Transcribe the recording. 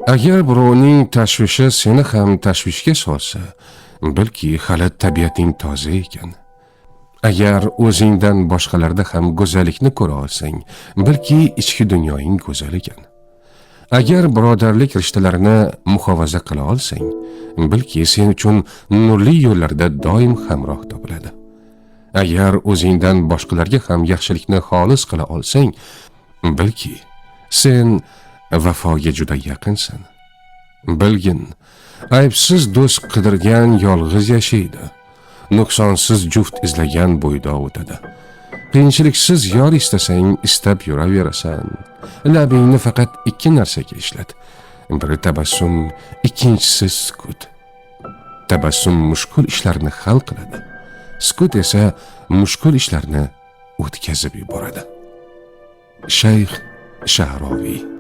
agar birovning tashvishi seni ham tashvishga solsa, bilki hali tabiating toza ekan. Agar o'zingdan boshqalarda ham go'zallikni ko'ra olsang, bilki ichki dunyoing go'zal ekan. Agar birodarlik rishtalarini muhofaza qila olsang, bilki sen uchun nurli yo'llarda doim hamroh topiladi. Agar o'zingdan boshqalarga ham yaxshilikni xolis qila olsang, bilki sen vafoga juda yaqinsan. Bilgin, aybsiz do'st qidirgan yolg'iz yashaydi. Nuqsonsiz juft izlagan bo'yda o'tadi. Qiyinchiliksiz yor istasang istab yuraverasan. Labingni faqat ikki narsaga ishlat. Biri tabassum, ikkinchisi sukut. Tabassum mushkul ishlarni hal qiladi. Sukut esa mushkul ishlarni o'tkazib yuboradi. Shayx Sha'roviy.